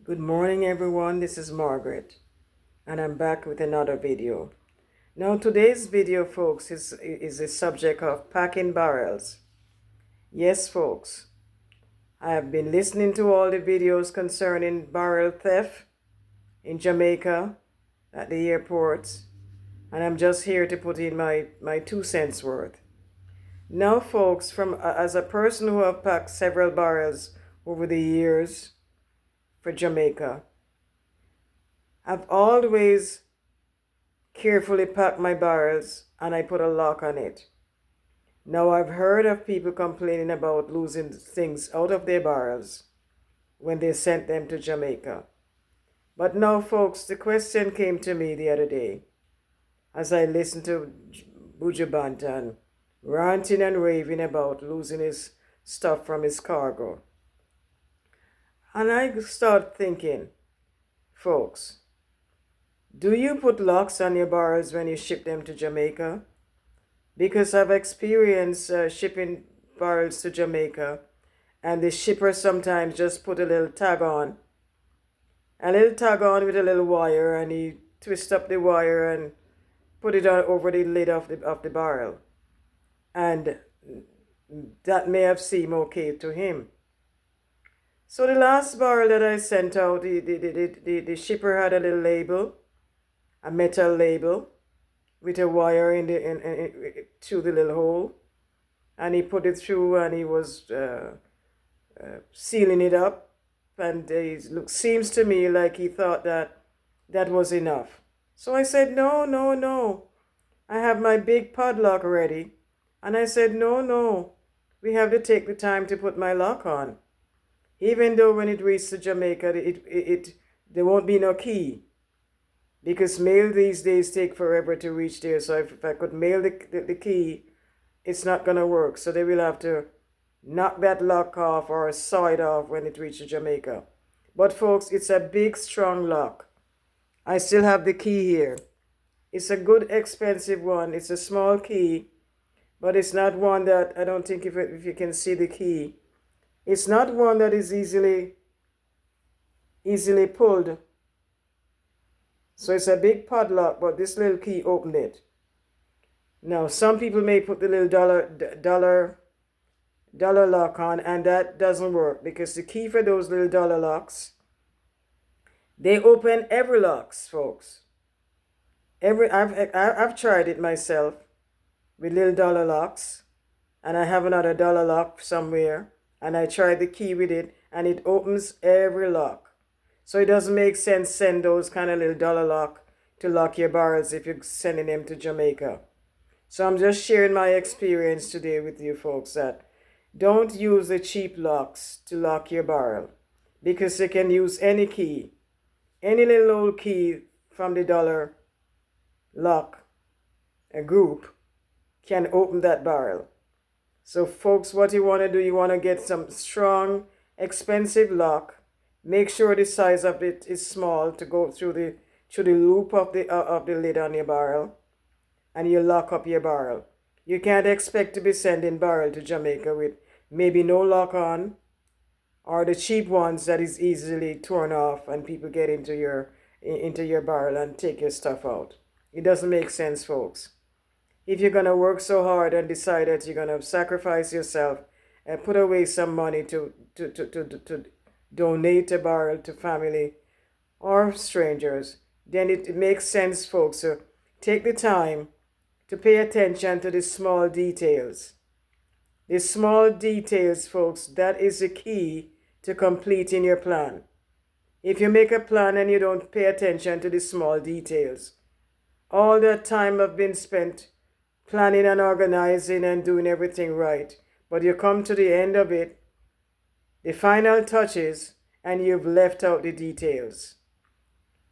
Good morning, everyone. This is Margaret, and I'm back with another video. Now, today's video, folks, is the subject of packing barrels. Yes, folks, I have been listening to all the videos concerning barrel theft in Jamaica at the airports, and I'm just here to put in my 2 cents worth. Now, folks, as a person who have packed several barrels over the years for Jamaica, I've always carefully packed my barrels and I put a lock on it. Now, I've heard of people complaining about losing things out of their barrels when they sent them to Jamaica. But now, folks, the question came to me the other day as I listened to Buju Banton ranting and raving about losing his stuff from his cargo. And I started thinking, folks, do you put locks on your barrels when you ship them to Jamaica? Because I've experienced shipping barrels to Jamaica, and the shipper sometimes just put a little tag on with a little wire, and he twist up the wire and put it on over the lid of the barrel. And that may have seemed okay to him. So the last barrel that I sent out, the shipper had a little label, a metal label with a wire through the little hole, and he put it through, and he was sealing it up, and it seems to me like he thought that was enough. So I said, no, I have my big padlock ready, and I said, no, we have to take the time to put my lock on, even though when it reaches to Jamaica, there won't be no key. Because mail these days take forever to reach there. So if I could mail the key, it's not going to work. So they will have to knock that lock off or saw it off when it reaches Jamaica. But folks, it's a big, strong lock. I still have the key here. It's a good, expensive one. It's a small key, but it's not one that, I don't think if you can see the key, it's not one that is easily pulled. So it's a big padlock, but this little key opened it. Now, some people may put the little dollar lock on, and that doesn't work because the key for those little dollar locks, they open every locks, folks. I've tried it myself with little dollar locks, and I have another dollar lock somewhere, and I tried the key with it, and it opens every lock. So it doesn't make sense send those kind of little dollar lock to lock your barrels if you're sending them to Jamaica. So I'm just sharing my experience today with you folks that don't use the cheap locks to lock your barrel, because you can use any key, any little old key from the dollar lock, a group, can open that barrel. So folks, what you want to do, you want to get some strong, expensive lock. Make sure the size of it is small to go through the loop of the lid on your barrel, and you lock up your barrel. You can't expect to be sending barrel to Jamaica with maybe no lock on, or the cheap ones that is easily torn off and people get into your barrel and take your stuff out. It doesn't make sense, folks. If you're gonna work so hard and decide that you're gonna sacrifice yourself and put away some money to donate a barrel to family or strangers, then it makes sense, folks, to take the time to pay attention to the small details. The small details, folks, that is the key to completing your plan. If you make a plan and you don't pay attention to the small details, all that time have been spent planning and organizing and doing everything right, but you come to the end of it, the final touches, and you've left out the details.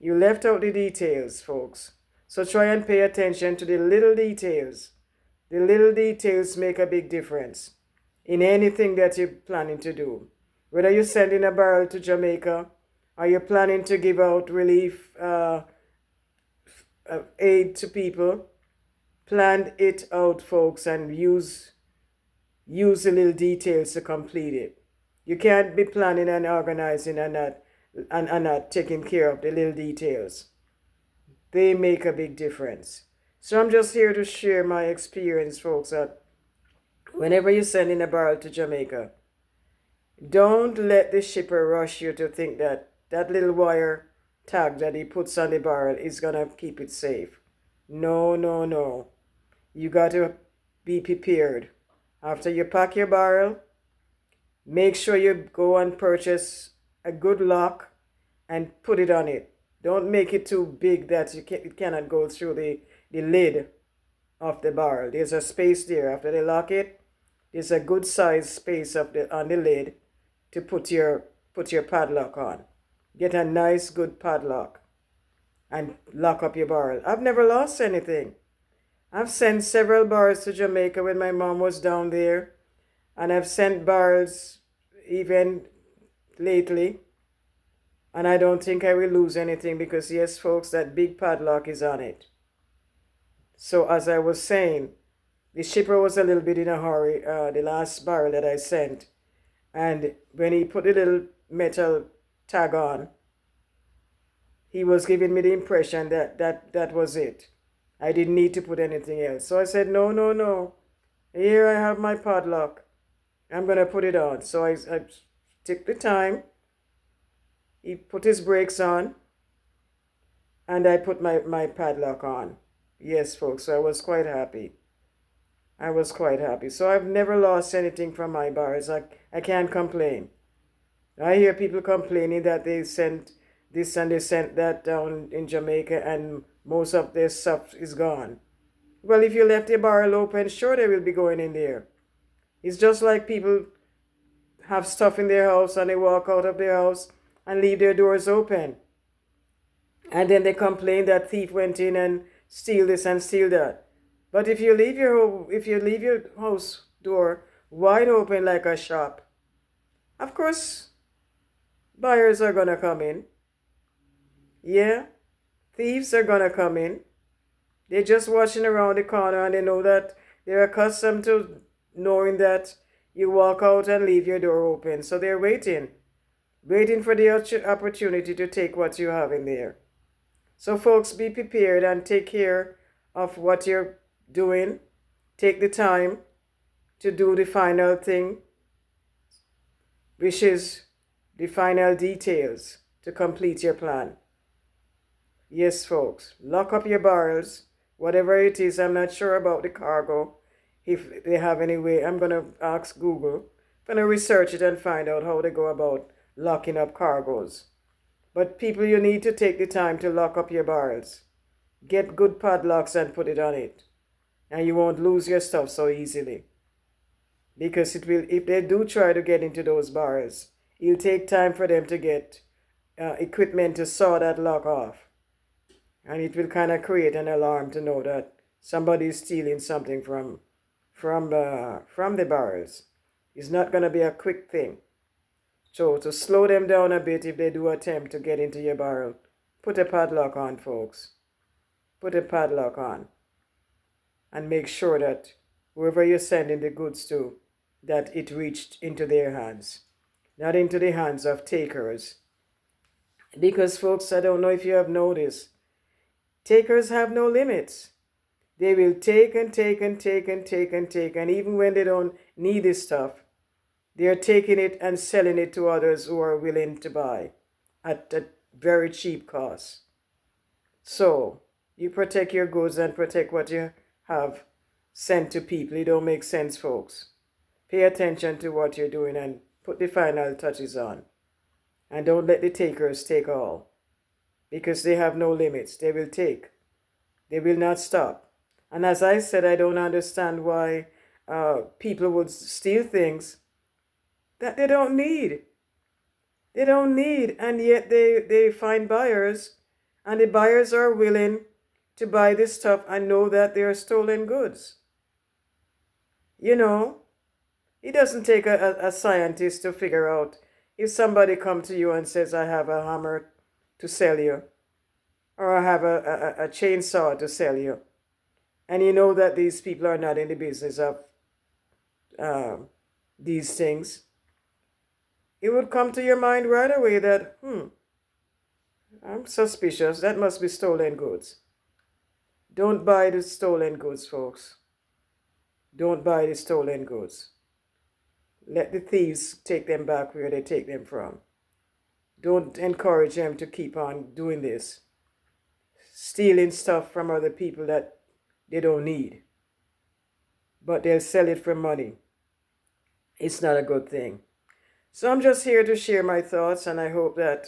You left out the details, folks. So try and pay attention to the little details. The little details make a big difference in anything that you're planning to do. Whether you're sending a barrel to Jamaica, or you're planning to give out relief aid to people, plan it out, folks, and use the little details to complete it. You can't be planning and organizing and and not taking care of the little details. They make a big difference. So I'm just here to share my experience, folks, that whenever you send in a barrel to Jamaica, don't let the shipper rush you to think that that little wire tag that he puts on the barrel is going to keep it safe. No, no, no. You got to be prepared. After you pack your barrel, make sure you go and purchase a good lock and put it on it. Don't make it too big that it cannot go through the lid of the barrel. There's a space there. After they lock it, there's a good size space on the lid to put your padlock on. Get a nice good padlock and lock up your barrel. I've never lost anything. I've sent several barrels to Jamaica when my mom was down there, and I've sent barrels even lately, and I don't think I will lose anything because, yes, folks, that big padlock is on it. So as I was saying, the shipper was a little bit in a hurry, the last barrel that I sent, and when he put the little metal tag on, he was giving me the impression that was it. I didn't need to put anything else. So I said, no, no, no. Here I have my padlock. I'm going to put it on. So I took the time. He put his brakes on. And I put my padlock on. Yes, folks. So I was quite happy. I was quite happy. So I've never lost anything from my bars. I can't complain. I hear people complaining that they sent this and they sent that down in Jamaica and most of their stuff is gone. Well, if you left your barrel open, sure they will be going in there. It's just like people have stuff in their house and they walk out of their house and leave their doors open. And then they complain that thief went in and steal this and steal that. But if you leave your house door wide open like a shop, of course, buyers are gonna come in. Yeah, thieves are gonna come in. They're just watching around the corner and they know that they're accustomed to knowing that you walk out and leave your door open. So they're waiting for the opportunity to take what you have in there. So folks, be prepared and take care of what you're doing. Take the time to do the final thing, which is the final details to complete your plan. Yes, folks, lock up your barrels, whatever it is. I'm not sure about the cargo, if they have any way. I'm going to ask Google. I'm going to research it and find out how they go about locking up cargoes. But people, you need to take the time to lock up your barrels. Get good padlocks and put it on it. And you won't lose your stuff so easily. Because it will, if they do try to get into those barrels, it'll take time for them to get equipment to saw that lock off. And it will kind of create an alarm to know that somebody is stealing something from the barrels. It's not going to be a quick thing. So to slow them down a bit if they do attempt to get into your barrel, put a padlock on, folks. Put a padlock on. And make sure that whoever you're sending the goods to, that it reached into their hands. Not into the hands of takers. Because, folks, I don't know if you have noticed, takers have no limits. They will take and take and take and take and take. And even when they don't need this stuff, they are taking it and selling it to others who are willing to buy at a very cheap cost. So, you protect your goods and protect what you have sent to people. It don't make sense, folks. Pay attention to what you're doing and put the final touches on. And don't let the takers take all. Because they have no limits. They will take. They will not stop. And as I said, I don't understand why people would steal things that they don't need. They don't need, and yet they find buyers, and the buyers are willing to buy this stuff and know that they are stolen goods. You know, it doesn't take a scientist to figure out if somebody comes to you and says, I have a hammer to sell you, or I have a chainsaw to sell you, and you know that these people are not in the business of these things. It would come to your mind right away that, I'm suspicious. That must be stolen goods. Don't buy the stolen goods, folks. Don't buy the stolen goods. Let the thieves take them back where they take them from. Don't encourage them to keep on doing this, stealing stuff from other people that they don't need, but they'll sell it for money. It's not a good thing. So I'm just here to share my thoughts, and I hope that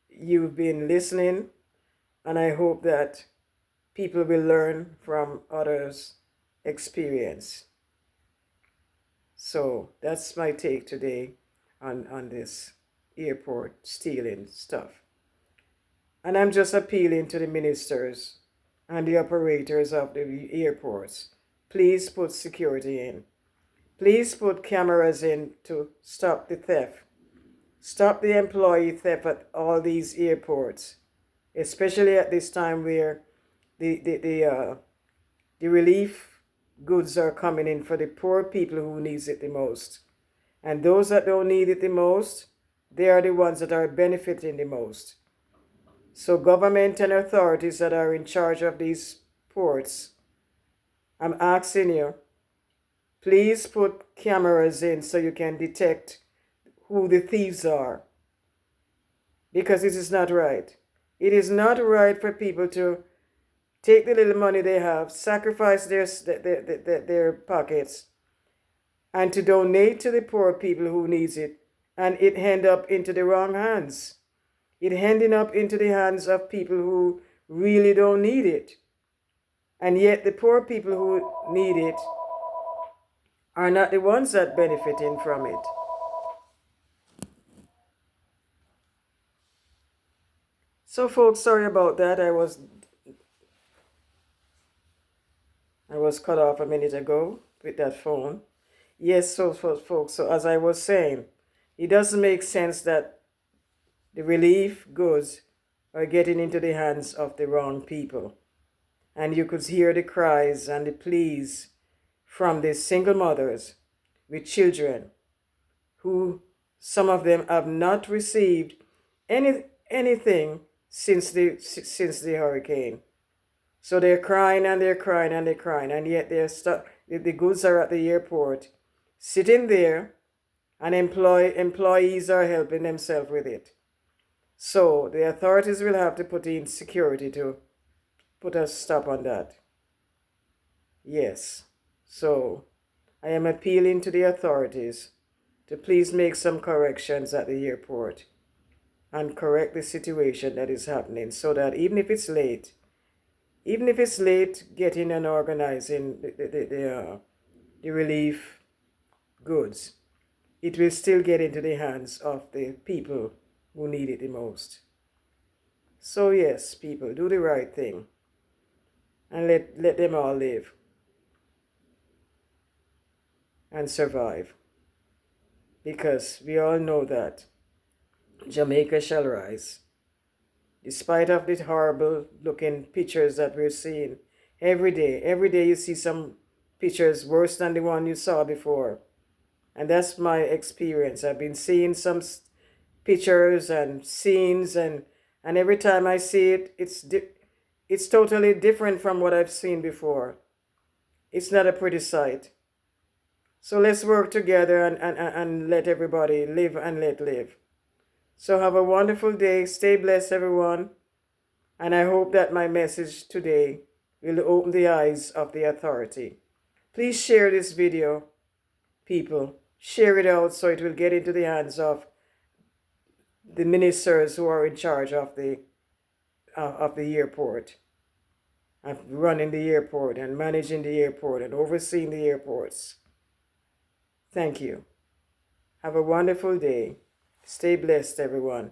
you've been listening, and I hope that people will learn from others' experience. So that's my take today on this airport stealing stuff. And I'm just appealing to the ministers and the operators of the airports. Please put security in. Please put cameras in to stop the theft. Stop the employee theft at all these airports, especially at this time where the relief goods are coming in for the poor people who needs it the most. And those that don't need it the most, they are the ones that are benefiting the most. So government and authorities that are in charge of these ports, I'm asking you, please put cameras in so you can detect who the thieves are. Because this is not right. It is not right for people to take the little money they have, sacrifice their pockets, and to donate to the poor people who needs it, and it end up into the wrong hands. It ending up into the hands of people who really don't need it. And yet the poor people who need it are not the ones that benefiting from it. So folks, sorry about that. I was cut off a minute ago with that phone. Yes, so folks, so as I was saying, it doesn't make sense that the relief goods are getting into the hands of the wrong people. And you could hear the cries and the pleas from the single mothers with children, who some of them have not received anything since the hurricane. So they're crying and they're crying and they're crying, and yet they're stuck. The goods are at the airport, sitting there, and employees are helping themselves with it. So the authorities will have to put in security to put a stop on that. Yes. So I am appealing to the authorities to please make some corrections at the airport and correct the situation that is happening, so that even if it's late getting and organizing the relief goods, it will still get into the hands of the people who need it the most. So yes, people, do the right thing and let them all live and survive, because we all know that Jamaica shall rise. Despite of the horrible looking pictures that we're seeing every day you see some pictures worse than the one you saw before. And that's my experience. I've been seeing some pictures and scenes, and every time I see it, it's totally different from what I've seen before. It's not a pretty sight. So let's work together and let everybody live and let live. So have a wonderful day. Stay blessed, everyone. And I hope that my message today will open the eyes of the authority. Please share this video, people. Share it out so it will get into the hands of the ministers who are in charge of the airport, of running the airport and managing the airport and overseeing the airports. Thank you. Have a wonderful day. Stay blessed, everyone.